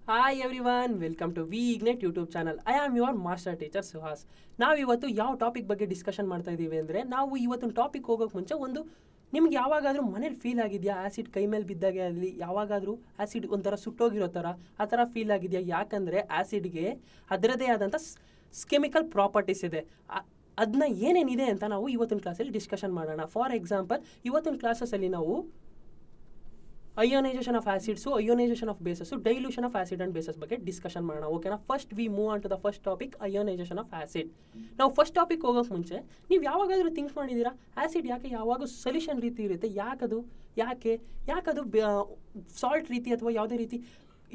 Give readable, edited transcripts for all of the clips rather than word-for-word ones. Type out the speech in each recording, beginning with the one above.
Hi everyone, welcome to V ignite YouTube channel. I am your master teacher Suhas. ನಾವು ಇವತ್ತು ಯಾವ topic ಬಗ್ಗೆ discussion ಮಾಡ್ತಾ ಇದ್ದೀವಿ ಅಂದರೆ, ನಾವು ಇವತ್ತಿನ ಟಾಪಿಕ್ ಹೋಗೋಕೆ ಮುಂಚೆ ನಿಮ್ಗೆ ಯಾವಾಗಾದರೂ ಮನೇಲಿ ಫೀಲ್ ಆಗಿದೆಯಾ, ಆ್ಯಸಿಡ್ ಕೈ ಮೇಲೆ ಬಿದ್ದಾಗೆ ಆಗಲಿ, ಯಾವಾಗಾದರೂ ಆ್ಯಸಿಡ್ ಒಂಥರ ಸುಟ್ಟೋಗಿರೋ ಥರ ಆ ಥರ ಫೀಲ್ ಆಗಿದೆಯಾ? ಯಾಕಂದರೆ ಆ್ಯಸಿಡ್ಗೆ ಅದರದೇ ಆದಂಥ ಕೆಮಿಕಲ್ ಪ್ರಾಪರ್ಟೀಸ್ ಇದೆ. ಅದನ್ನ ಏನೇನಿದೆ ಅಂತ ನಾವು ಇವತ್ತಿನ ಕ್ಲಾಸಲ್ಲಿ ಡಿಸ್ಕಷನ್ ಮಾಡೋಣ. ಫಾರ್ ಎಕ್ಸಾಂಪಲ್, ಇವತ್ತಿನ ಕ್ಲಾಸಸ್ಸಲ್ಲಿ ನಾವು ionisation of acids, ionisation of bases, dilution of acid and bases ಬಗ್ಗೆ ಡಿಸ್ಕಷನ್ ಮಾಡೋಣ. ಓಕೆನಾ? First we move on to the first topic, ionisation of acid. ನಾವು ಫಸ್ಟ್ ಟಾಪಿಕ್ ಹೋಗೋಕೆ ಮುಂಚೆ ನೀವು ಯಾವಾಗಾದರೂ ಥಿಂಕ್ ಮಾಡಿದ್ದೀರಾ, ಆಸಿಡ್ ಯಾಕೆ ಯಾವಾಗ ಸೊಲ್ಯೂಷನ್ ರೀತಿ ಇರುತ್ತೆ? ಯಾಕದು ಸಾಲ್ಟ್ ರೀತಿ ಅಥವಾ ಯಾವುದೇ ರೀತಿ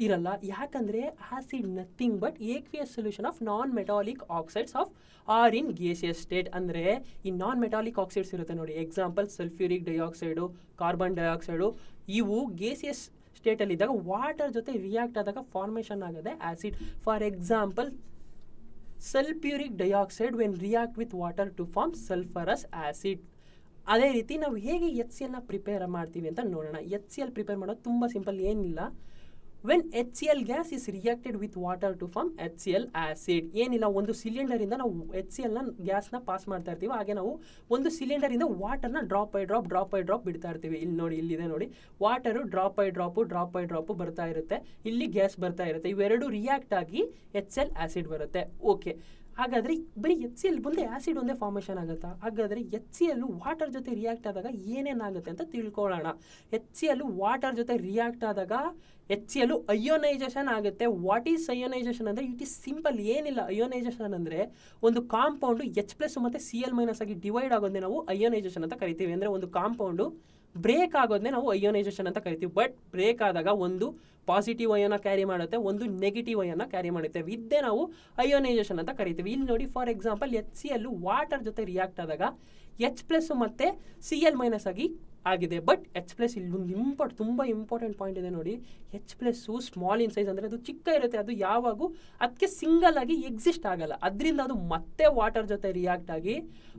ಇರಲ್ಲ? ಯಾಕಂದರೆ acid nothing but aqueous solution of non metallic oxides of are in gaseous state. ಅಂದರೆ ಈ ನಾನ್ ಮೆಟಾಲಿಕ್ ಆಕ್ಸೈಡ್ಸ್ ಇರುತ್ತೆ ನೋಡಿ, example sulphuric dioxide, carbon dioxide. ಇವು ಗೇಸಿಯಸ್ ಸ್ಟೇಟಲ್ಲಿದ್ದಾಗ ವಾಟರ್ ಜೊತೆ ರಿಯಾಕ್ಟ್ ಆದಾಗ ಫಾರ್ಮೇಷನ್ ಆಗೋದೆ acid. For example, sulphuric dioxide when react with water to form sulphurous acid. ಅದೇ ರೀತಿ ನಾವು ಹೇಗೆ HCl ಪ್ರಿಪೇರ್ ಮಾಡ್ತೀವಿ ಅಂತ ನೋಡೋಣ. HCl ಪ್ರಿಪೇರ್ ಮಾಡೋದು ತುಂಬ ಸಿಂಪಲ್, ಏನಿಲ್ಲ. When HCl gas is reacted with water to form HCl acid. ಏನಿಲ್ಲ, ಒಂದು ಸಿಲಿಂಡರಿಂದ ನಾವು HCl ಗ್ಯಾಸ್ನ ಪಾಸ್ ಮಾಡ್ತಾ ಇರ್ತೀವಿ. ಹಾಗೆ ನಾವು ಒಂದು ಸಿಲಿಂಡರಿಂದ ವಾಟರ್ನ ಡ್ರಾಪ್ ಬೈ ಡ್ರಾಪ್ ಬಿಡ್ತಾ ಇರ್ತೀವಿ. ಇಲ್ಲಿ ನೋಡಿ, ಇಲ್ಲಿದೆ ನೋಡಿ, ವಾಟರು ಡ್ರಾಪ್ ಬೈ ಡ್ರಾಪು ಬರ್ತಾ ಇರುತ್ತೆ. ಇಲ್ಲಿ ಗ್ಯಾಸ್ ಬರ್ತಾ ಇರುತ್ತೆ. ಇವೆರಡು ರಿಯಾಕ್ಟ್ ಆಗಿ HCl ಆಸಿಡ್ ಬರುತ್ತೆ. ಓಕೆ, ಹಾಗಾದರೆ ಬರೀ HCl ಮುಂದೆ ಆ್ಯಸಿಡ್ ಒಂದೇ ಫಾರ್ಮೇಷನ್ ಆಗುತ್ತಾ? ಹಾಗಾದರೆ HCl ವಾಟರ್ ಜೊತೆ ರಿಯಾಕ್ಟ್ ಆದಾಗ ಏನೇನಾಗುತ್ತೆ ಅಂತ ತಿಳ್ಕೊಳ್ಳೋಣ. HCl ವಾಟರ್ ಜೊತೆ ರಿಯಾಕ್ಟ್ ಆದಾಗ HCl ಅಯೋನೈಸೇಷನ್ ಆಗುತ್ತೆ. ವಾಟ್ ಈಸ್ ಅಯೋನೈಸೇಷನ್ ಅಂದರೆ, ಇಟ್ ಈಸ್ ಸಿಂಪಲ್, ಏನಿಲ್ಲ. ಅಯೋನೈಸೇಷನ್ ಅಂದರೆ ಒಂದು ಕಾಂಪೌಂಡು H+ ಮತ್ತು Cl- ಆಗಿ ಡಿವೈಡ್ ಆಗೋದನ್ನೇ ನಾವು ಅಯೋನೈಸೇಷನ್ ಅಂತ ಕರಿತೀವಿ. ಅಂದರೆ ಒಂದು ಕಾಂಪೌಂಡು ಬ್ರೇಕ್ ಆಗೋದನ್ನೇ ನಾವು ಅಯೋನೈಸೇಷನ್ ಅಂತ ಕರಿತೀವಿ. ಬಟ್ ಬ್ರೇಕ್ ಆದಾಗ ಒಂದು ಪಾಸಿಟಿವ್ ಅಯೋನ ಕ್ಯಾರಿ ಮಾಡುತ್ತೆ, ಒಂದು ನೆಗೆಟಿವ್ ಅಯೋನ ಕ್ಯಾರಿ ಮಾಡುತ್ತೆ. ಇದ್ದೇ ನಾವು ಅಯೋನೈಸೇಷನ್ ಅಂತ ಕರಿತೀವಿ. ಇಲ್ಲಿ ನೋಡಿ, ಫಾರ್ ಎಕ್ಸಾಂಪಲ್, HCl ವಾಟರ್ ಜೊತೆ ರಿಯಾಕ್ಟ್ ಆದಾಗ H+ ಮತ್ತು Cl- ಆಗಿ ಆಗಿದೆ. ಬಟ್ H+ ಇಲ್ಲಿ ತುಂಬ ಇಂಪಾರ್ಟೆಂಟ್ ಪಾಯಿಂಟ್ ಇದೆ ನೋಡಿ. H+ ಸ್ಮಾಲ್ ಇನ್ ಸೈಜ್, ಅಂದರೆ ಅದು ಚಿಕ್ಕ ಇರುತ್ತೆ. ಅದು ಯಾವಾಗೂ ಅದಕ್ಕೆ ಸಿಂಗಲ್ ಆಗಿ ಎಕ್ಸಿಸ್ಟ್ ಆಗಲ್ಲ. ಅದರಿಂದ ಅದು ಮತ್ತೆ ವಾಟರ್ ಜೊತೆ ರಿಯಾಕ್ಟ್ ಆಗಿ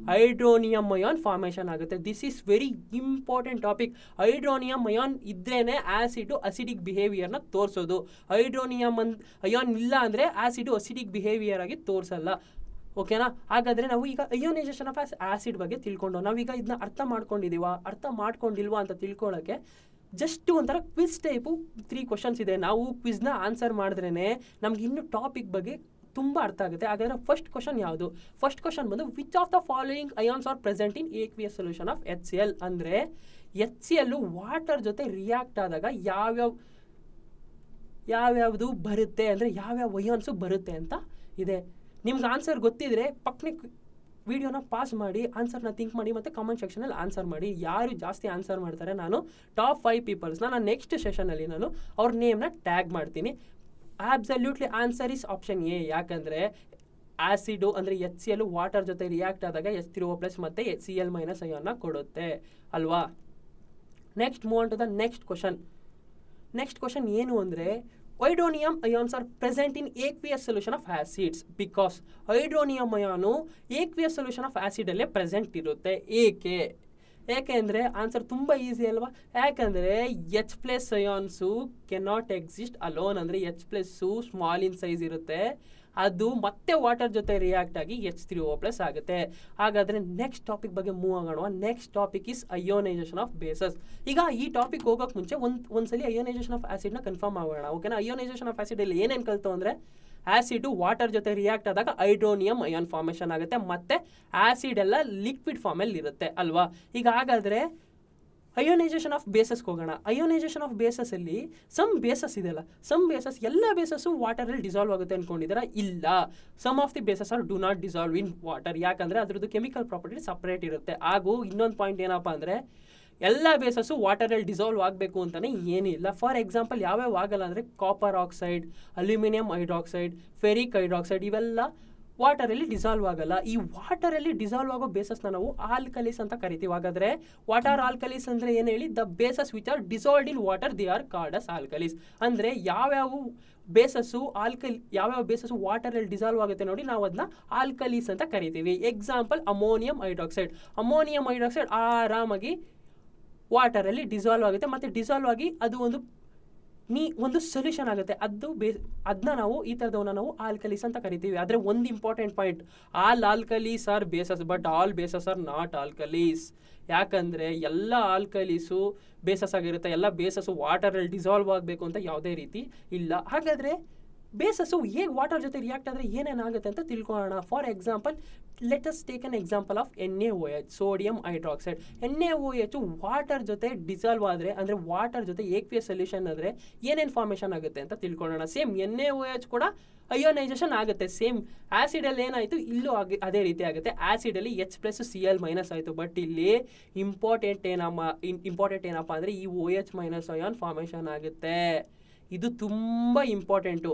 ಹೈಡ್ರೋನಿಯಂ ಅಯಾನ್ ಫಾರ್ಮೇಷನ್ ಆಗುತ್ತೆ. This is very important topic. Hydronium ion ಇದ್ರೇನೆ ಆಸಿಡ್ ಅಸಿಡಿಕ್ ಬಿಹೇವಿಯರ್ನ ತೋರಿಸೋದು. ಹೈಡ್ರೋನಿಯಂ ಅಯಾನ್ ಇಲ್ಲ ಅಂದರೆ ಆಸಿಡ್ ಅಸಿಡಿಕ್ ಬಿಹೇವಿಯರ್ ಆಗಿ ತೋರಿಸಲ್ಲ. ಓಕೆನಾ? ಹಾಗಾದರೆ ನಾವು ಈಗ ಅಯೋನೈಸೇಷನ್ ಆಫ್ ಆಸಿಡ್ ಬಗ್ಗೆ ತಿಳ್ಕೊಂಡು, ನಾವೀಗ ಇದನ್ನ ಅರ್ಥ ಮಾಡ್ಕೊಂಡಿಲ್ವಾ ಅಂತ ತಿಳ್ಕೊಳ್ಳೋಕ್ಕೆ ಜಸ್ಟ್ ಒಂಥರ ಕ್ವಿಜ್ ಟೈಪು 3 ಕ್ವಶನ್ಸ್ ಇದೆ. ನಾವು ಕ್ವಿಜ್ನ ಆನ್ಸರ್ ಮಾಡಿದ್ರೇ ನಮ್ಗೆ ಇನ್ನೂ ಟಾಪಿಕ್ ಬಗ್ಗೆ ತುಂಬ ಅರ್ಥ ಆಗುತ್ತೆ. ಹಾಗಾದರೆ ಫಸ್ಟ್ ಕ್ವಶನ್ ಯಾವುದು? ಫಸ್ಟ್ ಕ್ವಶನ್ ಬಂದು, which of the following ions are present in aqueous solution of HCl? ಅಂದರೆ HCl ವಾಟರ್ ಜೊತೆ ರಿಯಾಕ್ಟ್ ಆದಾಗ ಯಾವ್ಯಾವುದು ಬರುತ್ತೆ, ಅಂದರೆ ಯಾವ್ಯಾವ ಅಯಾನ್ಸು ಬರುತ್ತೆ ಅಂತ ಇದೆ. ನಿಮ್ಗೆ ಆನ್ಸರ್ ಗೊತ್ತಿದ್ರೆ ಪಕ್ಕನೆ ವಿಡಿಯೋನ ಪಾಸ್ ಮಾಡಿ ಆನ್ಸರ್ನ ಥಿಂಕ್ ಮಾಡಿ ಮತ್ತು ಕಾಮೆಂಟ್ ಸೆಕ್ಷನಲ್ಲಿ ಆನ್ಸರ್ ಮಾಡಿ. ಯಾರು ಜಾಸ್ತಿ ಆನ್ಸರ್ ಮಾಡ್ತಾರೆ, ನಾನು ಟಾಪ್ 5 ಪೀಪಲ್ಸ್ನ ನಾನು ನೆಕ್ಸ್ಟ್ ಸೆಷನಲ್ಲಿ ನಾನು ಅವ್ರ ನೇಮ್ನ ಟ್ಯಾಗ್ ಮಾಡ್ತೀನಿ. Absolutely answer is option A. ಯಾಕಂದರೆ ಆಸಿಡು ಅಂದರೆ HCl ವಾಟರ್ ಜೊತೆ ರಿಯಾಕ್ಟ್ ಆದಾಗ H3O+ ಮತ್ತು Cl- ಅಯಾನ್ನ ಕೊಡುತ್ತೆ ಅಲ್ವಾ? Next move on to the next question ಏನು ಅಂದರೆ, hydronium ions are present in aqueous solution of acids because hydronium ion aqueous solution of ಆಸಿಡಲ್ಲೇ ಪ್ರೆಸೆಂಟ್ ಇರುತ್ತೆ. ಏಕೆ ಅಂದರೆ ಆನ್ಸರ್ ತುಂಬ ಈಸಿ ಅಲ್ವಾ? ಯಾಕಂದರೆ H+ ions cannot exist alone. ಅಂದರೆ H+ ಸ್ಮಾಲ್ ಇನ್ ಸೈಜ್ ಇರುತ್ತೆ, ಅದು ಮತ್ತೆ ವಾಟರ್ ಜೊತೆ ರಿಯಾಕ್ಟ್ ಆಗಿ H3O+ ಆಗುತ್ತೆ. ಹಾಗಾದರೆ ನೆಕ್ಸ್ಟ್ ಟಾಪಿಕ್ ಬಗ್ಗೆ ಮೂವ್ ಆಗೋಣ. Next topic is ionisation of basis. ಈಗ ಈ ಟಾಪಿಕ್ ಹೋಗೋಕೆ ಮುಂಚೆ ಒಂದ್ಸಲಿ ಅಯೋನೈಸೇಷನ್ ಆಫ್ ಆಸಿಡ್ನ ಕನ್ಫರ್ಮ್ ಆಗೋಣ. ಓಕೆನಾ? ಅಯೋನೈಸೇಷನ್ ಆಫ್ ಆಸಿಡಲ್ಲಿ ಏನೇನು ಕಲ್ತು ಅಂದರೆ, ಆಸಿಡು ವಾಟರ್ ಜೊತೆ ರಿಯಾಕ್ಟ್ ಆದಾಗ ಹೈಡ್ರೋನಿಯಂ ಅಯಾನ್ ಫಾರ್ಮೇಷನ್ ಆಗುತ್ತೆ, ಮತ್ತು ಆಸಿಡ್ ಎಲ್ಲ ಲಿಕ್ವಿಡ್ ಫಾರ್ಮಲ್ಲಿ ಇರುತ್ತೆ ಅಲ್ವಾ? ಈಗ ಹಾಗಾದರೆ ಅಯೋನೈಸೇಷನ್ ಆಫ್ ಬೇಸಸ್ಗೆ ಹೋಗೋಣ. ಅಯೋನೈಸೇಷನ್ ಆಫ್ ಬೇಸಸ್ಸಲ್ಲಿ ಸಮ್ ಬೇಸಸ್ ಇದೆಯಲ್ಲ, ಎಲ್ಲ ಬೇಸಸ್ಸು ವಾಟರಲ್ಲಿ ಡಿಸಾಲ್ವ್ ಆಗುತ್ತೆ ಅಂದ್ಕೊಂಡಿದ್ದೀರಾ? ಇಲ್ಲ. Some of the bases are do not dissolve in water. ಯಾಕಂದರೆ ಅದ್ರದ್ದು ಕೆಮಿಕಲ್ ಪ್ರಾಪರ್ಟಿ ಸಪ್ರೇಟ್ ಇರುತ್ತೆ. ಹಾಗೂ ಇನ್ನೊಂದು ಪಾಯಿಂಟ್ ಏನಪ್ಪ ಅಂದರೆ, ಎಲ್ಲ ಬೇಸಸ್ಸು ವಾಟರಲ್ಲಿ ಡಿಸಾಲ್ವ್ ಆಗಬೇಕು ಅಂತಲೇ ಏನಿಲ್ಲ. ಫಾರ್ ಎಕ್ಸಾಂಪಲ್, ಯಾವ್ಯಾವ ಆಗಲ್ಲ ಅಂದರೆ, copper oxide, aluminium hydroxide, ferric hydroxide, ಇವೆಲ್ಲ ವಾಟರಲ್ಲಿ ಡಿಸಾಲ್ವ್ ಆಗಲ್ಲ. ಈ ವಾಟರಲ್ಲಿ ಡಿಸಾಲ್ವ್ ಆಗೋ ಬೇಸಸ್ನ ನಾವು ಆಲ್ಕಲೀಸ್ ಅಂತ ಕರಿತೀವಿ. ಹಾಗಾದರೆ ವಾಟರ್ ಆಲ್ಕಲೀಸ್ ಅಂದರೆ ಏನು ಹೇಳಿ? The bases which are dissolved in water, they are called as ಆಲ್ಕಲೀಸ್. ಅಂದರೆ ಯಾವ್ಯಾವ ಬೇಸಸ್ಸು ವಾಟರಲ್ಲಿ ಡಿಸಾಲ್ವ್ ಆಗುತ್ತೆ ನೋಡಿ, ನಾವು ಅದನ್ನ ಆಲ್ಕಲೀಸ್ ಅಂತ ಕರಿತೀವಿ. ಎಕ್ಸಾಂಪಲ್, ಅಮೋನಿಯಂ ಹೈಡ್ರಾಕ್ಸೈಡ್ ಆರಾಮಾಗಿ ವಾಟರಲ್ಲಿ ಡಿಸಾಲ್ವ್ ಆಗುತ್ತೆ, ಮತ್ತು ಡಿಸಾಲ್ವ್ ಆಗಿ ಅದು ಒಂದು ಒಂದು ಸೊಲ್ಯೂಷನ್ ಆಗುತ್ತೆ. ಅದನ್ನ ನಾವು ಈ ಥರದವನ್ನ ನಾವು ಆಲ್ಕಲೀಸ್ ಅಂತ ಕರಿತೀವಿ. ಆದರೆ ಒಂದು important point, all alkalis are bases but all bases are not alkalis. ಯಾಕಂದರೆ ಎಲ್ಲ ಆಲ್ಕಲೀಸು ಬೇಸಸ್ ಆಗಿರುತ್ತೆ, ಎಲ್ಲ ಬೇಸಸ್ಸು ವಾಟರಲ್ಲಿ ಡಿಸಾಲ್ವ್ ಆಗಬೇಕು ಅಂತ ಯಾವುದೇ ರೀತಿ ಇಲ್ಲ. ಹಾಗಾದರೆ ಬೇಸಸ್ಸು ಹೇಗೆ ವಾಟರ್ ಜೊತೆ ರಿಯಾಕ್ಟ್ ಆದರೆ ಏನೇನಾಗುತ್ತೆ ಅಂತ ತಿಳ್ಕೊಳ್ಳೋಣ. For example, let us take an example of NaOH, sodium hydroxide. NaOH water ಜೊತೆ ಡಿಸಾಲ್ವ್ ಆದರೆ, ಅಂದರೆ ವಾಟರ್ ಜೊತೆ ಏಕ್ವಿಯಸ್ ಸೊಲ್ಯೂಷನ್ ಆದರೆ ಏನೇನು ಫಾರ್ಮೇಷನ್ ಆಗುತ್ತೆ ಅಂತ ತಿಳ್ಕೊಳ್ಳೋಣ. ಸೇಮ್ NaOH ಕೂಡ ಅಯೋನೈಸೇಷನ್ ಆಗುತ್ತೆ. ಸೇಮ್ ಆ್ಯಸಿಡಲ್ಲಿ ಏನಾಯಿತು, ಇಲ್ಲೂ ಅದೇ ರೀತಿ ಆಗುತ್ತೆ. ಆ್ಯಸಿಡಲ್ಲಿ H+Cl- ಆಯಿತು. ಬಟ್ ಇಲ್ಲಿ ಇಂಪಾರ್ಟೆಂಟ್ ಏನಪ್ಪ ಅಂದರೆ ಈ OH- ಅಯಾನ್ ಫಾರ್ಮೇಷನ್ ಆಗುತ್ತೆ. ಇದು ತುಂಬ ಇಂಪಾರ್ಟೆಂಟು.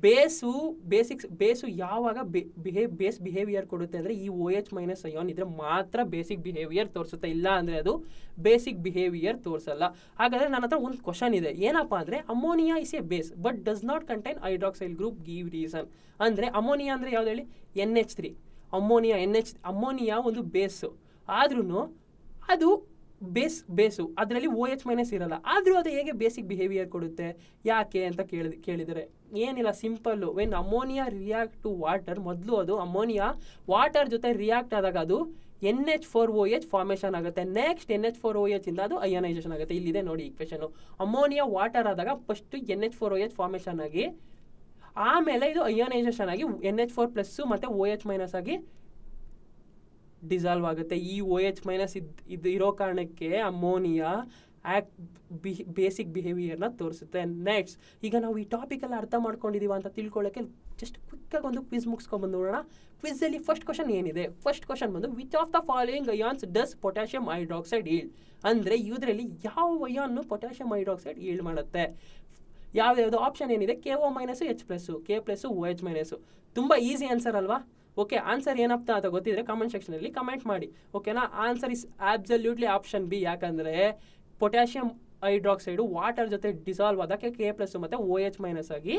ಬೇಸು ಯಾವಾಗ ಬೇಸ್ ಬಿಹೇವಿಯರ್ ಕೊಡುತ್ತೆ ಅಂದರೆ ಈ OH- ಅಯಾನ್ ಇದ್ರೆ ಮಾತ್ರ ಬೇಸಿಕ್ ಬಿಹೇವಿಯರ್ ತೋರಿಸುತ್ತೆ, ಇಲ್ಲ ಅಂದರೆ ಅದು ಬೇಸಿಕ್ ಬಿಹೇವಿಯರ್ ತೋರಿಸಲ್ಲ. ಹಾಗಾದರೆ ನನ್ನ ಹತ್ರ ಒಂದು ಕ್ವಶನ್ ಇದೆ, ಏನಪ್ಪ ಅಂದರೆ ammonia is a base but does not contain hydroxyl group, give reason. ಅಂದರೆ ಅಮೋನಿಯಾ ಅಂದರೆ ಯಾವ್ದು ಹೇಳಿ, NH3. ಅಮೋನಿಯಾ ಒಂದು ಬೇಸು, ಆದ್ರೂ ಅದು ಬೇಸು ಅದರಲ್ಲಿ OH- ಇರಲ್ಲ, ಆದರೂ ಅದು ಹೇಗೆ ಬೇಸಿಕ್ ಬಿಹೇವಿಯರ್ ಕೊಡುತ್ತೆ, ಯಾಕೆ ಅಂತ ಕೇಳಿದರೆ ಏನಿಲ್ಲ, simple. When ammonia react to water, ಮೊದಲು ಅದು ಅಮೋನಿಯಾ ವಾಟರ್ ಜೊತೆ ರಿಯಾಕ್ಟ್ ಆದಾಗ ಅದು NH4OH ಫಾರ್ಮೇಷನ್ ಆಗುತ್ತೆ. ನೆಕ್ಸ್ಟ್ NH4OH ಇಂದ ಅದು ಅಯೋನೈಸೇಷನ್ ಆಗುತ್ತೆ. ಇಲ್ಲಿದೆ ನೋಡಿ ಈಕ್ವೇಷನು. ಅಮೋನಿಯಾ ವಾಟರ್ ಆದಾಗ ಫಸ್ಟ್ NH4OH ಫಾರ್ಮೇಷನ್ ಆಗಿ, ಆಮೇಲೆ ಇದು ಅಯೋನೈಸೇಷನ್ ಆಗಿ NH4+ ಮತ್ತು OH- ಆಗಿ ಡಿಸಾಲ್ವ್ ಆಗುತ್ತೆ. ಈ OH- ಇದು ಇರೋ ಕಾರಣಕ್ಕೆ ಅಮೋನಿಯಾ ಬೇಸಿಕ್ ಬಿಹೇವಿಯರ್ನ ತೋರಿಸುತ್ತೆ. ನೆಕ್ಸ್ಟ್, ಈಗ ನಾವು ಈ ಟಾಪಿಕೆಲ್ಲ ಅರ್ಥ ಮಾಡ್ಕೊಂಡಿದ್ದೀವ ಅಂತ ತಿಳ್ಕೊಳ್ಳೋಕ್ಕೆ ಜಸ್ಟ್ ಕ್ವಿಕ್ಕಾಗಿ ಒಂದು ಕ್ವಿಜ್ ಮುಗಿಸ್ಕೊಂಡ್ಬಂದು ನೋಡೋಣ. ಕ್ವಿಝಲ್ಲಿ ಫಸ್ಟ್ ಕ್ವಶನ್ ಏನಿದೆ, ಫಸ್ಟ್ ಕ್ವಶನ್ ಬಂದು which of the following ions does potassium hydroxide yield. ಅಂದರೆ ಇದರಲ್ಲಿ ಯಾವ ಅಯಾನ್ನು ಪೊಟ್ಯಾಷಿಯಂ ಹೈಡ್ರಾಕ್ಸೈಡ್ ಈಲ್ಡ್ ಮಾಡುತ್ತೆ. ಯಾವ್ದು ಆಪ್ಷನ್ ಏನಿದೆ, KO- H+, K+ OH-. ತುಂಬ ಈಸಿ ಆನ್ಸರ್ ಅಲ್ವಾ. ಓಕೆ, ಆನ್ಸರ್ ಏನಪ್ಪ ಅಂತ ಗೊತ್ತಿದ್ರೆ ಕಾಮೆಂಟ್ ಸೆಕ್ಷನಲ್ಲಿ ಕಮೆಂಟ್ ಮಾಡಿ. ಓಕೆನಾ, answer is absolutely option B. ಯಾಕಂದರೆ ಪೊಟ್ಯಾಷಿಯಂ ಹೈಡ್ರಾಕ್ಸೈಡು ವಾಟರ್ ಜೊತೆ ಡಿಸಾಲ್ವ್ ಆದಕ್ಕೆ K+ ಮತ್ತು OH- ಆಗಿ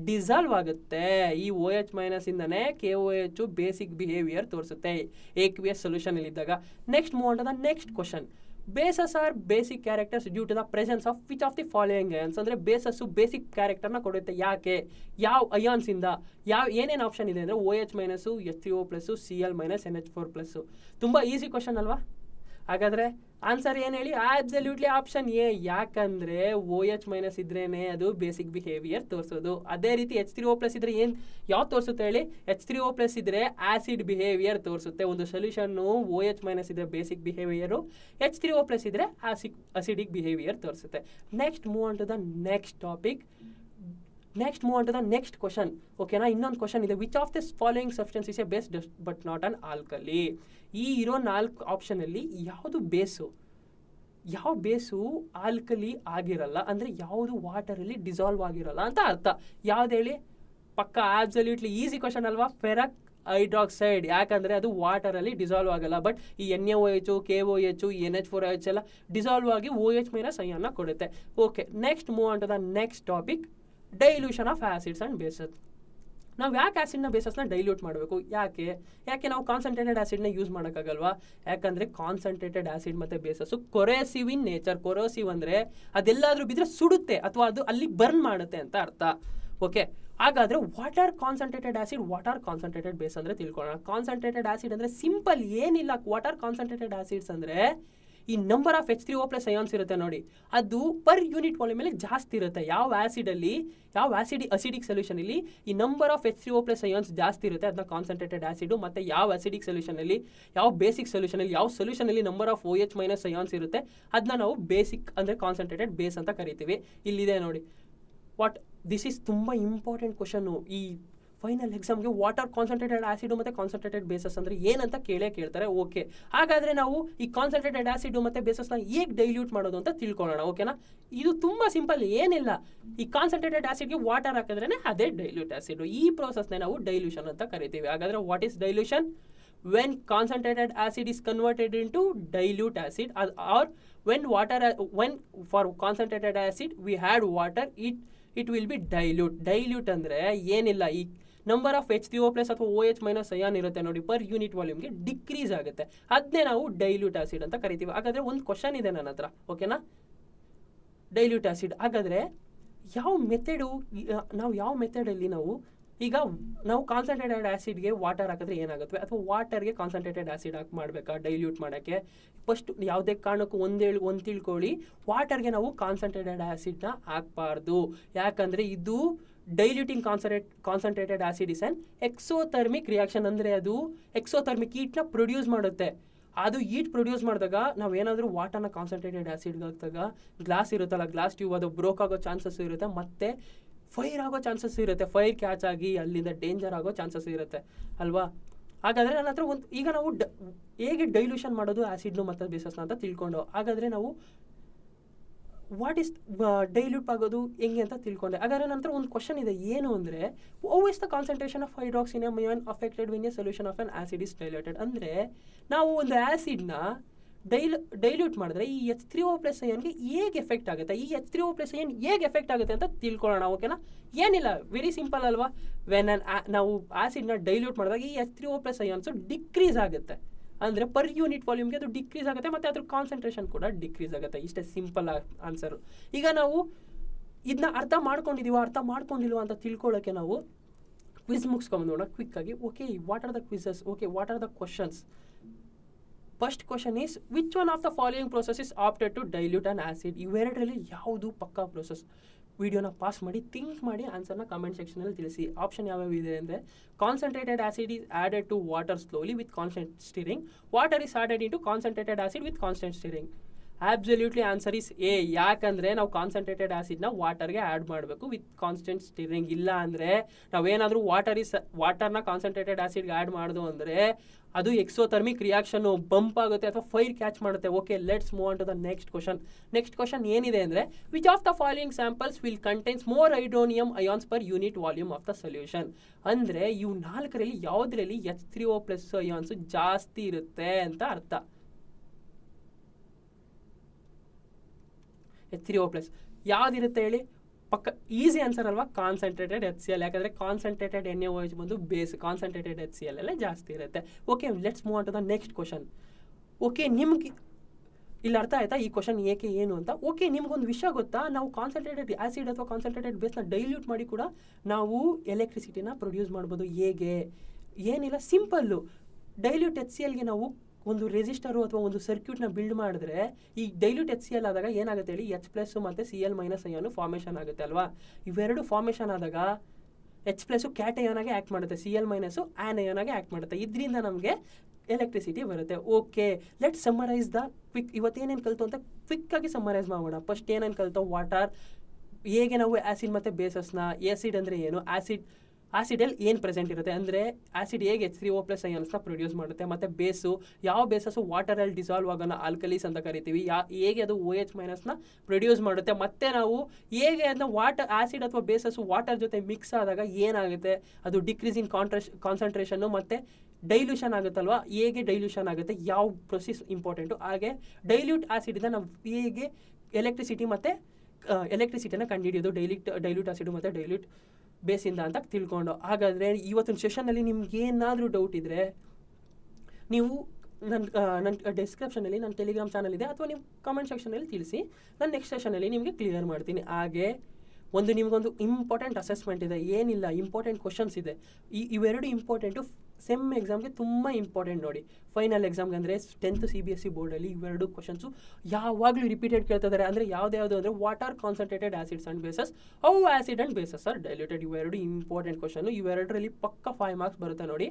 ಡಿಸಾಲ್ವ್ ಆಗುತ್ತೆ. ಈ OH- ಇಂದನೇ KOH ಬೇಸಿಕ್ ಬಿಹೇವಿಯರ್ ತೋರಿಸುತ್ತೆ ಏಕ್ವಿಯಸ್ ಸೊಲ್ಯೂಷನಲ್ಲಿ ಇದ್ದಾಗ. Next move on to the next question. Bases are basic characters due to the presence of which of the following ions. ಅಂದರೆ ಬೇಸಸ್ಸು ಬೇಸಿಕ್ ಕ್ಯಾರೆಕ್ಟರ್ನ ಕೊಡುತ್ತೆ, ಯಾಕೆ, ಯಾವ ಅಯಾನ್ಸಿಂದ, ಏನೇನು ಆಪ್ಷನ್ ಇದೆ ಅಂದರೆ OH-, H3O+, Cl- NH4+. ತುಂಬ ಈಸಿ ಕ್ವಶನ್ ಅಲ್ವಾ. ಹಾಗಾದರೆ ಆನ್ಸರ್ ಏನು ಹೇಳಿ, ಆಬ್ಸಲ್ಯೂಟ್ಲಿ ಆಪ್ಷನ್ ಎ. ಯಾಕಂದರೆ OH- ಇದ್ರೇ ಅದು ಬೇಸಿಕ್ ಬಿಹೇವಿಯರ್ ತೋರಿಸೋದು. ಅದೇ ರೀತಿ H3O+ ಇದ್ರೆ ಯಾವ್ದು ತೋರಿಸುತ್ತೆ ಹೇಳಿ, H3O+ ಇದ್ರೆ ಆ್ಯಸಿಡ್ ಬಿಹೇವಿಯರ್ ತೋರಿಸುತ್ತೆ. ಒಂದು ಸೊಲ್ಯೂಷನ್ನು OH- ಇದ್ರೆ ಬೇಸಿಕ್ ಬಿಹೇವಿಯರು, H3O+ ಇದ್ರೆ ಅಸಿಡಿಕ್ ಬಿಹೇವಿಯರ್ ತೋರಿಸುತ್ತೆ. Next move on to the next topic. Next question. ಓಕೆನಾ, ಇನ್ನೊಂದು ಕ್ವಶನ್ ಇದೆ, which of this following substance is a base but not an alkali. ಈ ಇರೋ 4 ಆಪ್ಷನಲ್ಲಿ ಯಾವುದು ಬೇಸು ಆಲ್ಕಲಿ ಆಗಿರಲ್ಲ, ಅಂದರೆ ಯಾವುದು ವಾಟರಲ್ಲಿ ಡಿಸಾಲ್ವ್ ಆಗಿರಲ್ಲ ಅಂತ ಅರ್ಥ. ಯಾವ್ದು ಹೇಳಿ, ಪಕ್ಕ ಆಬ್ಸಲ್ಯೂಟ್ಲಿ ಈಸಿ ಕ್ವಶನ್ ಅಲ್ವಾ, ಫೆರಕ್ ಹೈಡ್ರಾಕ್ಸೈಡ್. ಯಾಕಂದರೆ ಅದು ವಾಟರಲ್ಲಿ ಡಿಸಾಲ್ವ್ ಆಗಲ್ಲ. ಬಟ್ ಈ NaOH, KOH, NH4OH ಎಲ್ಲ ಡಿಸಾಲ್ವ್ ಆಗಿ OH- ಅಯಾನ್ನ ಕೊಡುತ್ತೆ. Okay, next move on to the next topic, dilution of acids and bases. ನಾವು ಯಾಕೆ ಆ್ಯಸಿಡ್ನ ಬೇಸಸ್ನ ಡೈಲ್ಯೂಟ್ ಮಾಡಬೇಕು, ಯಾಕೆ ನಾವು ಕಾನ್ಸಂಟ್ರೇಟೆಡ್ ಆ್ಯಸಿಡ್ನ ಯೂಸ್ ಮಾಡೋಕ್ಕಾಗಲ್ವಾ. ಯಾಕಂದರೆ ಕಾನ್ಸಂಟ್ರೇಟೆಡ್ ಆ್ಯಸಿಡ್ ಮತ್ತು basis corrosive in nature. Corrosive ಅಂದರೆ ಅದೆಲ್ಲಾದರೂ ಬಿದ್ದರೆ ಸುಡುತ್ತೆ ಅಥವಾ ಅದು ಅಲ್ಲಿ ಬರ್ನ್ ಮಾಡುತ್ತೆ ಅಂತ ಅರ್ಥ. ಓಕೆ, ಹಾಗಾದರೆ what are concentrated acid, what are concentrated base ಅಂದರೆ ತಿಳ್ಕೊಳ್ಳೋಣ. ಕಾನ್ಸಂಟ್ರೇಟೆಡ್ ಆ್ಯಸಿಡ್ ಅಂದರೆ ಸಿಂಪಲ್ ಏನಿಲ್ಲ, ವಾಟ್ ಆರ್ ಕಾನ್ಸಂಟ್ರೇಟೆಡ್ ಆ್ಯಸಿಡ್ಸ್ ಅಂದರೆ ಈ ನಂಬರ್ ಆಫ್ H3O+ ಅಯಾನ್ಸ್ ಇರುತ್ತೆ ನೋಡಿ, ಅದು ಪರ್ ಯೂನಿಟ್ ವಾಲ್ಯೂಮ್ ಮೇಲೆ ಜಾಸ್ತಿ ಇರುತ್ತೆ. ಯಾವ ಆಸಿಡಿಕ್ ಸೊಲ್ಯೂಷನಲ್ಲಿ ಈ ನಂಬರ್ ಆಫ್ H3O+ ಅಯಾನ್ಸ್ ಜಾಸ್ತಿ ಇರುತ್ತೆ ಅದನ್ನ ಕಾನ್ಸಂಟ್ರೇಟೆಡ್ ಆ್ಯಸಿಡು. ಮತ್ತು ಯಾವ ಅಸಿಡಿಕ್ ಸೊಲ್ಯೂಷನಲ್ಲಿ, ಯಾವ ಬೇಸಿಕ್ ಸೊಲ್ಯೂಷನಲ್ಲಿ, ಯಾವ ಸೊಲ್ಯೂಷನಲ್ಲಿ ನಂಬರ್ ಆಫ್ OH- ಅಯಾನ್ಸ್ ಇರುತ್ತೆ ಅದನ್ನ ನಾವು ಬೇಸಿಕ್ ಅಂದರೆ ಕಾನ್ಸಂಟ್ರೇಟೆಡ್ ಬೇಸ್ ಅಂತ ಕರಿತೀವಿ. ಇಲ್ಲಿದೆ ನೋಡಿ, ದಿಸ್ ಈಸ್ ತುಂಬ ಇಂಪಾರ್ಟೆಂಟ್ ಕ್ವಶನ್ನು. ಈ ಫೈನಲ್ ಎಕ್ಸಾಮ್ಗೆ ವಾಟರ್ ಕಾನ್ಸಂಟ್ರೇಟೆಡ್ ಆ್ಯಸಿಡು ಮತ್ತು ಕಾನ್ಸಂಟ್ರೇಟೆಡ್ ಬೇಸಸ್ ಅಂದರೆ ಏನಂತ ಕೇಳ್ತಾರೆ. ಓಕೆ, ಹಾಗಾದರೆ ನಾವು ಈ ಕಾನ್ಸಂಟ್ರೇಟೆಡ್ ಆ್ಯಸಿಡು ಮತ್ತು ಬೇಸಸ್ನ ಹೇಗೆ ಡೈಲ್ಯೂಟ್ ಮಾಡೋದು ಅಂತ ತಿಳ್ಕೊಳ್ಳೋಣ. ಓಕೆನಾ, ಇದು ತುಂಬ ಸಿಂಪಲ್, ಏನಿಲ್ಲ, ಈ ಕಾನ್ಸಂಟ್ರೇಟೆಡ್ ಆ್ಯಸಿಡ್ಗೆ ವಾಟರ್ ಹಾಕಿದ್ರೇ ಅದೇ ಡೈಲ್ಯೂಟ್ ಆ್ಯಸಿಡು. ಈ ಪ್ರೋಸೆಸ್ನೇ ನಾವು ಡೈಲ್ಯೂಷನ್ ಅಂತ ಕರಿತೀವಿ. ಹಾಗಾದರೆ what is dilution? when concentrated acid is converted into dilute acid, or when for concentrated acid we add water, it will be dilute ಅಂದರೆ ಏನಿಲ್ಲ, ಈ ನಂಬರ್ ಆಫ್ H3O+ ಅಥವಾ OH- ಅಯಾನ್ ಇರುತ್ತೆ ನೋಡಿ ಪರ್ ಯೂನಿಟ್ ವಾಲ್ಯೂಮ್ಗೆ ಡಿಕ್ರೀಸ್ ಆಗುತ್ತೆ, ಅದನ್ನೇ ನಾವು dilute acid ಅಂತ ಕರಿತೀವಿ. ಹಾಗಾದರೆ ಒಂದು ಕ್ವಶನ್ ಇದೆ ನನ್ನ ಹತ್ರ, ಓಕೆನಾ, ಡೈಲ್ಯೂಟ್ ಆಸಿಡ್. ಹಾಗಾದರೆ ಯಾವ ಮೆಥಡು, ನಾವು ಯಾವ ಮೆಥಡಲ್ಲಿ ಈಗ ನಾವು ಕಾನ್ಸಂಟ್ರೇಟೆಡ್ ಆ್ಯಸಿಡ್ಗೆ ವಾಟರ್ ಹಾಕಿದ್ರೆ ಏನಾಗುತ್ತೆ, ಅಥವಾ ವಾಟರ್ಗೆ ಕಾನ್ಸಂಟ್ರೇಟೆಡ್ ಆ್ಯಸಿಡ್ ಹಾಕಿ ಮಾಡಬೇಕಾ ಡೈಲ್ಯೂಟ್ ಮಾಡೋಕ್ಕೆ? ಫಸ್ಟ್ ಯಾವುದೇ ಕಾರಣಕ್ಕೂ ಒಂದು ತಿಳ್ಕೊಳ್ಳಿ, ವಾಟರ್ಗೆ ನಾವು ಕಾನ್ಸಂಟ್ರೇಟೆಡ್ ಆ್ಯಸಿಡ್ನ ಹಾಕಬಾರ್ದು. ಯಾಕಂದರೆ ಇದು diluting concentrated acid is an exothermic reaction. ಅಂದರೆ ಅದು ಎಕ್ಸೋಥರ್ಮಿಕ್ ಹೀಟ್ನ ಪ್ರೊಡ್ಯೂಸ್ ಮಾಡುತ್ತೆ. ಅದು ಹೀಟ್ ಪ್ರೊಡ್ಯೂಸ್ ಮಾಡಿದಾಗ ನಾವೇನಾದರೂ ವಾಟರ್ನ ಕಾನ್ಸಂಟ್ರೇಟೆಡ್ ಆ್ಯಸಿಡ್ಗೆ ಹಾಕಿದಾಗ ಗ್ಲಾಸ್ ಇರುತ್ತಲ್ಲ, ಗ್ಲಾಸ್ ಟ್ಯೂಬ್ ಅದು ಬ್ರೋಕ್ ಆಗೋ ಚಾನ್ಸಸ್ ಇರುತ್ತೆ, ಮತ್ತು ಫೈರ್ ಆಗೋ ಚಾನ್ಸಸ್ ಇರುತ್ತೆ, ಫೈರ್ ಕ್ಯಾಚ್ ಆಗಿ ಅಲ್ಲಿಂದ ಡೇಂಜರ್ ಆಗೋ ಚಾನ್ಸಸ್ ಇರುತ್ತೆ ಅಲ್ವಾ? ಹಾಗಾದರೆ ನನ್ನ ಹತ್ರ ಈಗ ನಾವು ಹೇಗೆ ಡೈಲ್ಯೂಷನ್ ಮಾಡೋದು ಆ್ಯಸಿಡ್ನು ಮತ್ತು ಬೇಸಸ್ನ ಅಂತ ತಿಳ್ಕೊಂಡು, ಹಾಗಾದರೆ ನಾವು ವಾಟ್ ಈಸ್ ಡೈಲ್ಯೂಟ್ ಆಗೋದು ಹೆಂಗೆ ಅಂತ ತಿಳ್ಕೊಂಡೆ. ಹಾಗಾದರೆ ನಂತರ ಒಂದು ಕ್ವಶನ್ ಇದೆ, ಏನು ಅಂದರೆ how is the concentration of hydronium ion affected when a solution of an acid is diluted? ಅಂದರೆ ನಾವು ಒಂದು ಆ್ಯಸಿಡ್ನ ಡೈಲ್ಯೂಟ್ ಮಾಡಿದ್ರೆ ಈ H3O+ ಅಯಾನ್ಗೆ ಹೇಗೆ ಎಫೆಕ್ಟ್ ಆಗುತ್ತೆ, ಈ H3O+ ಅಯಾನ್ ಹೇಗೆ ಎಫೆಕ್ಟ್ ಆಗುತ್ತೆ ಅಂತ ತಿಳ್ಕೊಳ್ಳೋಣ. ಓಕೆನಾ? ಏನಿಲ್ಲ, ವೆರಿ ಸಿಂಪಲ್ ಅಲ್ವಾ? ನಾವು ಆ್ಯಸಿಡ್ನ ಡೈಲ್ಯೂಟ್ ಮಾಡಿದಾಗ ಈ H3O+ ಅಯಾನ್ಸು ಡಿಕ್ರೀಸ್ ಆಗುತ್ತೆ. ಅಂದರೆ ಪರ್ ಯೂನಿಟ್ ವಾಲ್ಯೂಮ್ಗೆ ಅದು ಡಿಕ್ರೀಸ್ ಆಗುತ್ತೆ, ಮತ್ತು ಅದ್ರ ಕಾನ್ಸಂಟ್ರೇಷನ್ ಕೂಡ ಡಿಕ್ರೀಸ್ ಆಗುತ್ತೆ. ಇಷ್ಟೇ ಸಿಂಪಲ್ ಆನ್ಸರು. ಈಗ ನಾವು ಇದನ್ನ ಅರ್ಥ ಮಾಡ್ಕೊಂಡಿಲ್ವ ಅಂತ ತಿಳ್ಕೊಳ್ಳೋಕ್ಕೆ ನಾವು ಕ್ವಿಜ್ ಮುಗಿಸ್ಕೊಂಬಂದೋಣ ಕ್ವಿಕ್ಕಾಗಿ. Okay, what are the quizzes? Okay, what are the questions? First question is, which one of the following process is opted to dilute an acid? ಇವೆರಡರಲ್ಲಿ ಯಾವುದು ಪಕ್ಕಾ ಪ್ರೊಸೆಸ್? ವಿಡಿಯೋನ ಪಾಸ್ ಮಾಡಿ ಥಿಂಕ್ ಮಾಡಿ ಆನ್ಸರ್ನ ಕಮೆಂಟ್ ಸೆಕ್ಷನಲ್ಲಿ ತಿಳಿಸಿ. ಆಪ್ಷನ್ ಯಾವ್ಯಾವ ಇದೆ ಅಂದರೆ, concentrated acid is added to water slowly with constant stirring, water is added in to concentrated acid with constant stirring. Absolutely answer is A. ಯಾಕಂದರೆ ನಾವು ಕಾನ್ಸಂಟ್ರೇಟೆಡ್ ಆ್ಯಸಿಡ್ನ ವಾಟರ್ಗೆ ಆ್ಯಡ್ ಮಾಡಬೇಕು ವಿತ್ ಕಾನ್ಸ್ಟೆಂಟ್ ಸ್ಟಿರಿಂಗ್. ಇಲ್ಲ ಅಂದರೆ ನಾವೇನಾದರೂ ವಾಟರ್ನ ಕಾನ್ಸಂಟ್ರೇಟೆಡ್ ಆ್ಯಸಿಡ್ಗೆ ಆ್ಯಡ್ ಮಾಡೋದು ಅಂದರೆ ಅದು ಎಕ್ಸೋಥರ್ಮಿಕ್ ರಿಯಾಕ್ಷನ್ನು ಬಂಪ್ ಆಗುತ್ತೆ ಅಥವಾ ಫೈರ್ ಕ್ಯಾಚ್ ಮಾಡುತ್ತೆ. Okay, let's move on to the next question. Next question ಏನಿದೆ ಅಂದರೆ, which of the following samples will contains more hydronium ions per unit volume of the solution? ಅಂದರೆ ಇವು ನಾಲ್ಕರಲ್ಲಿ ಯಾವುದರಲ್ಲಿ H3O+ ions ಜಾಸ್ತಿ ಇರುತ್ತೆ ಅಂತ ಅರ್ಥ. H3O+ ಯಾವುದಿರುತ್ತೆ ಹೇಳಿ? ಪಕ್ಕ ಈಸಿ ಆನ್ಸರ್ ಅಲ್ವಾ? Concentrated HCl. ಯಾಕಂದರೆ ಕಾನ್ಸಂಟ್ರೇಟೆಡ್ NaOH ಬಂದು ಬೇಸ್, ಕಾನ್ಸಂಟ್ರೇಟೆಡ್ HCl ಎಲ್ಲ ಜಾಸ್ತಿ ಇರುತ್ತೆ. Okay, let's move on to the next question. Okay, ನಿಮ್ಗೆ ಇಲ್ಲಿ ಅರ್ಥ ಆಯ್ತಾ ಈ ಕ್ವಶನ್ ಏಕೆ ಏನು ಅಂತ? ಓಕೆ, ನಿಮ್ಗೊಂದು ವಿಷಯ ಗೊತ್ತಾ? ನಾವು ಕಾನ್ಸಂಟ್ರೇಟೆಡ್ ಆ್ಯಸಿಡ್ ಅಥವಾ ಕಾನ್ಸಂಟ್ರೇಟೆಡ್ ಬೇಸ್ನ ಡೈಲ್ಯೂಟ್ ಮಾಡಿ ಕೂಡ ನಾವು ಎಲೆಕ್ಟ್ರಿಸಿಟಿನ ಪ್ರೊಡ್ಯೂಸ್ ಮಾಡ್ಬೋದು. ಹೇಗೆ? ಏನಿಲ್ಲ, ಸಿಂಪಲ್ಲು. ಡೈಲ್ಯೂಟ್ HClಗೆ ನಾವು ಒಂದು ರೆಸಿಸ್ಟರು ಅಥವಾ ಒಂದು ಸರ್ಕ್ಯೂಟ್ನ ಬಿಲ್ಡ್ ಮಾಡಿದ್ರೆ ಈ ಡೈಲ್ಯೂಟ್ HCl ಆದಾಗ ಏನಾಗುತ್ತೆ ಹೇಳಿ? H+ ಮತ್ತು Cl- ಅಯಾನು ಫಾರ್ಮೇಷನ್ ಆಗುತ್ತೆ ಅಲ್ವಾ? ಇವೆರಡು ಫಾರ್ಮೇಷನ್ ಆದಾಗ H+ ಕ್ಯಾಟಯಾನ್ ಆಗಿ ಆ್ಯಕ್ಟ್ ಮಾಡುತ್ತೆ, Cl- ಆ್ಯನಯಾನ್ ಆಗಿ ಆ್ಯಕ್ಟ್ ಮಾಡುತ್ತೆ. ಇದರಿಂದ ನಮಗೆ ಎಲೆಕ್ಟ್ರಿಸಿಟಿ ಬರುತ್ತೆ. Okay, let summarize the quick. ಇವತ್ತೇನೇನು ಕಲಿತು ಅಂತ ಕ್ವಿಕ್ಕಾಗಿ ಸಮ್ಮರೈಸ್ ಮಾಡೋಣ. ಫಸ್ಟ್ ಏನೇನು ಕಲಿತೋ, ವಾಟರ್, ಹೇಗೆ ನಾವು ಆ್ಯಸಿಡ್ ಮತ್ತು ಬೇಸಸ್ನ, ಆ್ಯಸಿಡ್ ಅಂದರೆ ಏನು, ಆ್ಯಸಿಡಲ್ಲಿ ಏನು ಪ್ರೆಸೆಂಟ್ ಇರುತ್ತೆ, ಅಂದರೆ ಆ್ಯಸಿಡ್ ಹೇಗೆ H3O+ ಅಯಾನ್ಸ್ನ ಪ್ರೊಡ್ಯೂಸ್ ಮಾಡುತ್ತೆ, ಮತ್ತು ಯಾವ ಬೇಸಸ್ಸು ವಾಟರಲ್ಲಿ ಡಿಸಾಲ್ವ್ ಆಗೋಣ ಆಲ್ಕಲೀಸ್ ಅಂತ ಕರಿತೀವಿ, ಹೇಗೆ ಅದು OH- ಪ್ರೊಡ್ಯೂಸ್ ಮಾಡುತ್ತೆ, ಮತ್ತು ನಾವು ಹೇಗೆ ಅದನ್ನ ಆ್ಯಸಿಡ್ ಅಥವಾ ಬೇಸಸ್ಸು ವಾಟರ್ ಜೊತೆ ಮಿಕ್ಸ್ ಆದಾಗ ಏನಾಗುತ್ತೆ, ಅದು ಡಿಕ್ರೀಸ್ ಇನ್ ಕಾನ್ಸಂಟ್ರೇಷನ್ನು ಮತ್ತು ಡೈಲ್ಯೂಷನ್ ಆಗುತ್ತಲ್ವಾ, ಹೇಗೆ ಡೈಲ್ಯೂಷನ್ ಆಗುತ್ತೆ, ಯಾವ ಪ್ರೊಸೆಸ್ ಇಂಪಾರ್ಟೆಂಟು, ಹಾಗೆ ಡೈಲ್ಯೂಟ್ ಆ್ಯಸಿಡಿಂದ ನಾವು ಹೇಗೆ ಎಲೆಕ್ಟ್ರಿಸಿಟಿನ ಕಂಡುಹಿಡಿಯೋದು ಡೈಲ್ಯೂಟ್ ಆ್ಯಸಿಡ್ ಮತ್ತು ಡೈಲ್ಯೂಟ್ ಬೇಸಿಂದ ಅಂತ ತಿಳ್ಕೊಂಡು. ಹಾಗಾದರೆ ಇವತ್ತಿನ ಸೆಷನ್ನಲ್ಲಿ ನಿಮ್ಗೆ ಏನಾದರೂ ಡೌಟ್ ಇದ್ದರೆ ನೀವು ನನ್ನ ಡಿಸ್ಕ್ರಿಪ್ಷನಲ್ಲಿ ನನ್ನ ಟೆಲಿಗ್ರಾಮ್ ಚಾನಲ್ ಇದೆ, ಅಥವಾ ನೀವು ಕಮೆಂಟ್ ಸೆಕ್ಷನಲ್ಲಿ ತಿಳಿಸಿ, ನಾನು ನೆಕ್ಸ್ಟ್ ಸೆಷನಲ್ಲಿ ನಿಮಗೆ ಕ್ಲಿಯರ್ ಮಾಡ್ತೀನಿ. ಹಾಗೆ ನಿಮಗೊಂದು ಇಂಪಾರ್ಟೆಂಟ್ ಅಸೆಸ್ಮೆಂಟ್ ಇದೆ, ಏನಿಲ್ಲ ಇಂಪಾರ್ಟೆಂಟ್ ಕ್ವಶನ್ಸ್ ಇದೆ. ಇವೆರಡು ಇಂಪಾರ್ಟೆಂಟು ಸೆಮ್ ಎಕ್ಸಾಮ್ಗೆ ತುಂಬ ಇಂಪಾರ್ಟೆಂಟ್ ನೋಡಿ. ಫೈನಲ್ ಎಕ್ಸಾಮ್ಗೆ ಅಂದರೆ 10th CBSE ಬೋರ್ಡಲ್ಲಿ ಇವೆರಡು ಕ್ವಶನ್ಸು ಯಾವಾಗಲೂ ರಿಪೀಟೆಡ್ ಕೇಳ್ತಾ ಇದ್ದಾರೆ. ಅಂದರೆ ಯಾವುದು ಅಂದರೆ what are concentrated acids and basis, how acid and bases are diluted. ಇವೆರಡು ಇಂಪಾರ್ಟೆಂಟ್ ಕ್ವಶನು. ಇವೆರಡರಲ್ಲಿ ಪಕ್ಕ 5 ಮಾರ್ಕ್ಸ್ ಬರುತ್ತೆ ನೋಡಿ.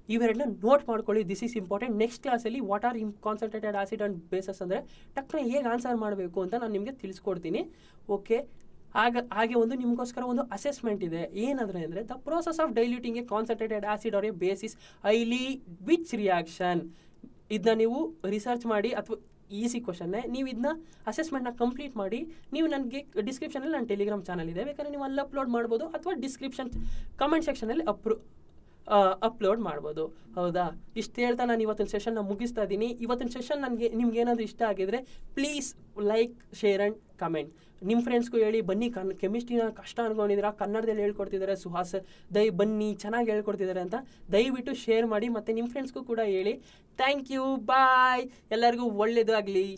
ಇವೆರಡನ್ನ ನೋಟ್ ಮಾಡ್ಕೊಳ್ಳಿ, ದಿಸ್ ಈಸ್ ಇಂಪಾರ್ಟೆಂಟ್. ನೆಕ್ಸ್ಟ್ ಕ್ಲಾಸಲ್ಲಿ what are concentrated acid and basis ಅಂದರೆ ಟಕ್ಕನೆ ಹೇಗೆ ಆನ್ಸರ್ ಮಾಡಬೇಕು ಅಂತ ನಾನು ನಿಮಗೆ ತಿಳಿಸ್ಕೊಡ್ತೀನಿ. ಓಕೆ, ಹಾಗೆ ನಿಮಗೋಸ್ಕರ ಒಂದು ಅಸೆಸ್ಮೆಂಟ್ ಇದೆ. ಏನಾದರೆ ಅಂದರೆ, the process of diluting A concentrated acid or A basis highly which reaction. ಇದನ್ನ ನೀವು ರಿಸರ್ಚ್ ಮಾಡಿ, ಅಥವಾ ಈಸಿ ಕ್ವಶನ್ನೇ, ನೀವು ಇದನ್ನ ಅಸೆಸ್ಮೆಂಟ್ನ ಕಂಪ್ಲೀಟ್ ಮಾಡಿ ನೀವು ನನಗೆ ಡಿಸ್ಕ್ರಿಪ್ಷನಲ್ಲಿ ನನ್ನ ಟೆಲಿಗ್ರಾಮ್ ಚಾನಲ್ ಇದೆ, ಬೇಕಾದ್ರೆ ನೀವು ಅಲ್ಲಿ ಅಪ್ಲೋಡ್ ಮಾಡ್ಬೋದು, ಅಥವಾ ಕಮೆಂಟ್ ಸೆಕ್ಷನಲ್ಲಿ ಅಪ್ಲೋಡ್ ಮಾಡ್ಬೋದು. ಹೌದಾ? ಇಷ್ಟು ಹೇಳ್ತಾ ನಾನು ಇವತ್ತಿನ ಸೆಷನ್ನ ಮುಗಿಸ್ತಾ ಇದ್ದೀನಿ. ಇವತ್ತಿನ ಸೆಷನ್ ನಿಮ್ಗೇನಾದರೂ ಇಷ್ಟ ಆಗಿದ್ರೆ please like, share and comment. ನಿಮ್ಮ ಫ್ರೆಂಡ್ಸ್ಗೂ ಹೇಳಿ, ಬನ್ನಿ ಕೆಮಿಸ್ಟ್ರಿನ ಕಷ್ಟ ಅನ್ಕೊಂಡಿದ್ದೀರಾ, ಕನ್ನಡದಲ್ಲಿ ಹೇಳ್ಕೊಡ್ತಿದ್ದಾರೆ ಸುಹಾಸ್, ಬನ್ನಿ ಚೆನ್ನಾಗಿ ಹೇಳ್ಕೊಡ್ತಿದ್ದಾರೆ ಅಂತ ದಯವಿಟ್ಟು ಶೇರ್ ಮಾಡಿ, ಮತ್ತು ನಿಮ್ಮ ಫ್ರೆಂಡ್ಸ್ಗೂ ಕೂಡ ಹೇಳಿ. ಥ್ಯಾಂಕ್ ಯು, ಬಾಯ್, ಎಲ್ಲರಿಗೂ ಒಳ್ಳೆಯದಾಗಲಿ.